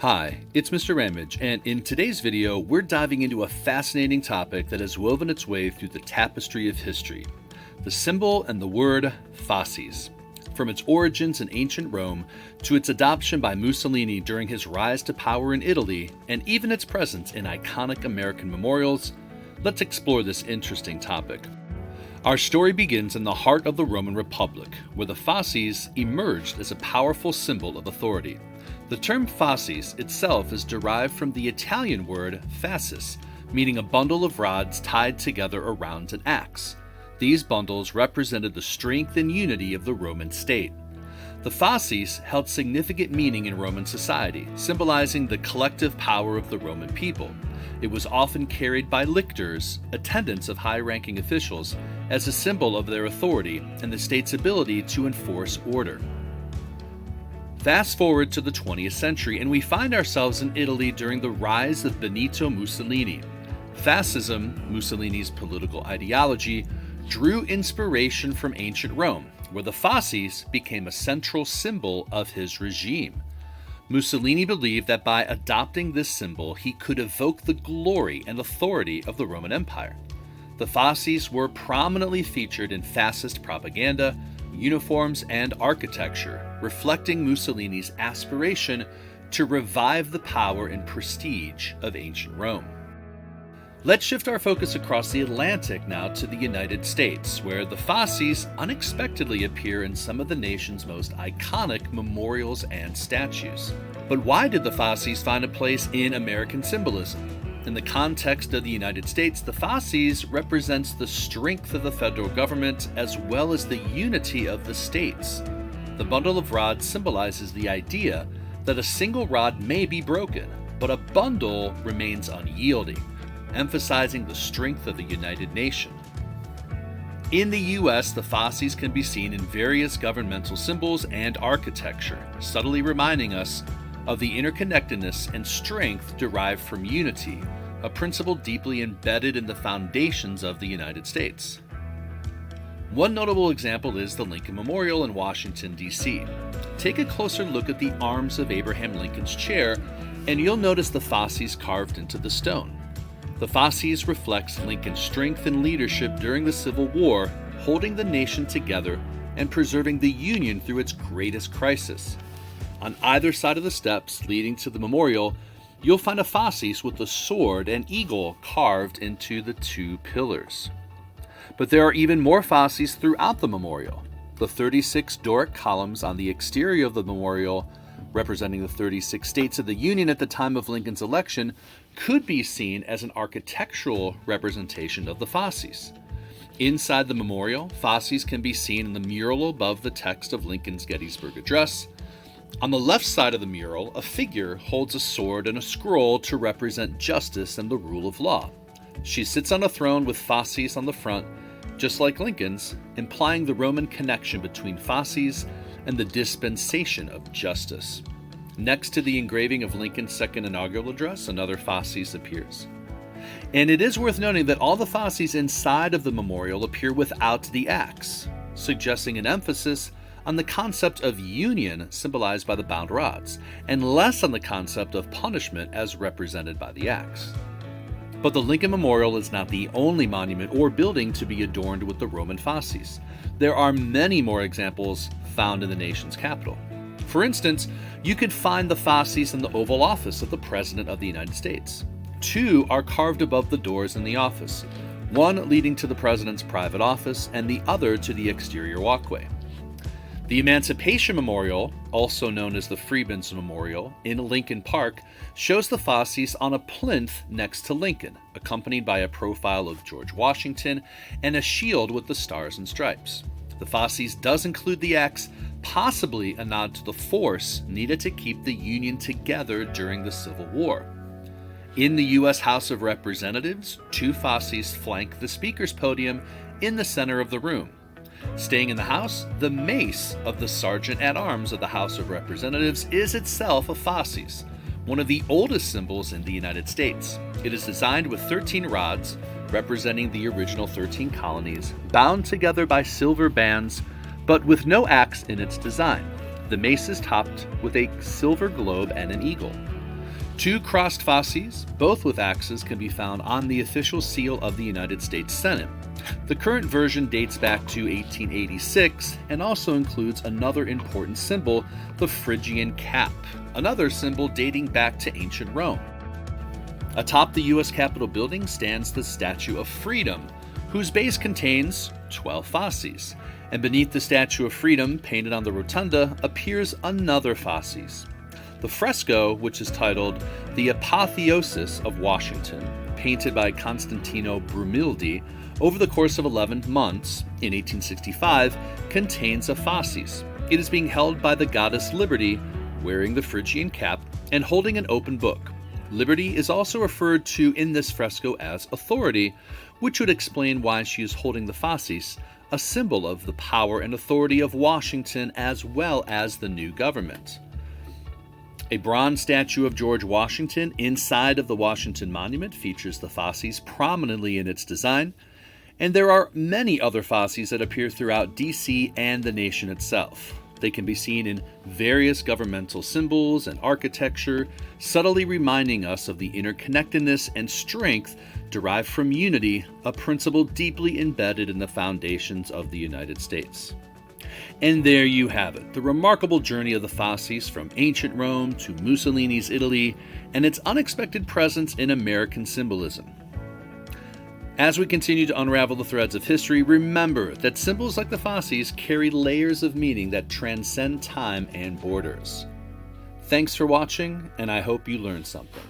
Hi, it's Mr. Ramage, and in today's video, we're diving into a fascinating topic that has woven its way through the tapestry of history, the symbol and the word fasces. From its origins in ancient Rome to its adoption by Mussolini during his rise to power in Italy, and even its presence in iconic American memorials, let's explore this interesting topic. Our story begins in the heart of the Roman Republic, where the fasces emerged as a powerful symbol of authority. The term fasces itself is derived from the Italian word fasces, meaning a bundle of rods tied together around an axe. These bundles represented the strength and unity of the Roman state. The fasces held significant meaning in Roman society, symbolizing the collective power of the Roman people. It was often carried by lictors, attendants of high-ranking officials, as a symbol of their authority and the state's ability to enforce order. Fast forward to the 20th century, and we find ourselves in Italy during the rise of Benito Mussolini. Fascism, Mussolini's political ideology, drew inspiration from ancient Rome, where the fasces became a central symbol of his regime. Mussolini believed that by adopting this symbol, he could evoke the glory and authority of the Roman Empire. The fasces were prominently featured in fascist propaganda, uniforms, and architecture, reflecting Mussolini's aspiration to revive the power and prestige of ancient Rome. Let's shift our focus across the Atlantic now to the United States, where the fasces unexpectedly appear in some of the nation's most iconic memorials and statues. But why did the fasces find a place in American symbolism? In the context of the United States, the fasces represents the strength of the federal government as well as the unity of the states. The bundle of rods symbolizes the idea that a single rod may be broken, but a bundle remains unyielding, emphasizing the strength of the United Nation. In the US, the fasces can be seen in various governmental symbols and architecture, subtly reminding us of the interconnectedness and strength derived from unity, a principle deeply embedded in the foundations of the United States. One notable example is the Lincoln Memorial in Washington, D.C. Take a closer look at the arms of Abraham Lincoln's chair, and you'll notice the fasces carved into the stone. The fasces reflects Lincoln's strength and leadership during the Civil War, holding the nation together and preserving the Union through its greatest crisis. On either side of the steps leading to the memorial, you'll find a fasces with a sword and eagle carved into the two pillars. But there are even more fasces throughout the memorial. The 36 Doric columns on the exterior of the memorial, representing the 36 states of the Union at the time of Lincoln's election, could be seen as an architectural representation of the fasces. Inside the memorial, fasces can be seen in the mural above the text of Lincoln's Gettysburg Address. On the left side of the mural, a figure holds a sword and a scroll to represent justice and the rule of law. She sits on a throne with fasces on the front, just like Lincoln's, implying the Roman connection between fasces and the dispensation of justice. Next to the engraving of Lincoln's second inaugural address, another fasces appears. And it is worth noting that all the fasces inside of the memorial appear without the axe, suggesting an emphasis on the concept of union symbolized by the bound rods, and less on the concept of punishment as represented by the axe. But the Lincoln Memorial is not the only monument or building to be adorned with the Roman fasces. There are many more examples found in the nation's capital. For instance, you could find the fasces in the Oval Office of the President of the United States. Two are carved above the doors in the office, one leading to the President's private office and the other to the exterior walkway. The Emancipation Memorial, also known as the Freedmen's Memorial, in Lincoln Park, shows the fasces on a plinth next to Lincoln, accompanied by a profile of George Washington and a shield with the stars and stripes. The fasces does include the axe, possibly a nod to the force needed to keep the Union together during the Civil War. In the U.S. House of Representatives, two fasces flank the Speaker's podium in the center of the room. Staying in the House, the mace of the Sergeant-at-Arms of the House of Representatives is itself a fasces, one of the oldest symbols in the United States. It is designed with 13 rods, representing the original 13 colonies, bound together by silver bands, but with no axe in its design. The mace is topped with a silver globe and an eagle. Two crossed fasces, both with axes, can be found on the official seal of the United States Senate. The current version dates back to 1886 and also includes another important symbol, the Phrygian cap, another symbol dating back to ancient Rome. Atop the U.S. Capitol building stands the Statue of Freedom, whose base contains 12 fasces, and beneath the Statue of Freedom, painted on the rotunda, appears another fasces. The fresco, which is titled The Apotheosis of Washington, painted by Constantino Brumildi over the course of 11 months in 1865, contains a fasces. It is being held by the goddess Liberty, wearing the Phrygian cap and holding an open book. Liberty is also referred to in this fresco as authority, which would explain why she is holding the fasces, a symbol of the power and authority of Washington as well as the new government. A bronze statue of George Washington inside of the Washington Monument features the fasces prominently in its design, and there are many other fasces that appear throughout DC and the nation itself. They can be seen in various governmental symbols and architecture, subtly reminding us of the interconnectedness and strength derived from unity, a principle deeply embedded in the foundations of the United States. And there you have it, the remarkable journey of the fasces from ancient Rome to Mussolini's Italy and its unexpected presence in American symbolism. As we continue to unravel the threads of history, remember that symbols like the fasces carry layers of meaning that transcend time and borders. Thanks for watching, and I hope you learned something.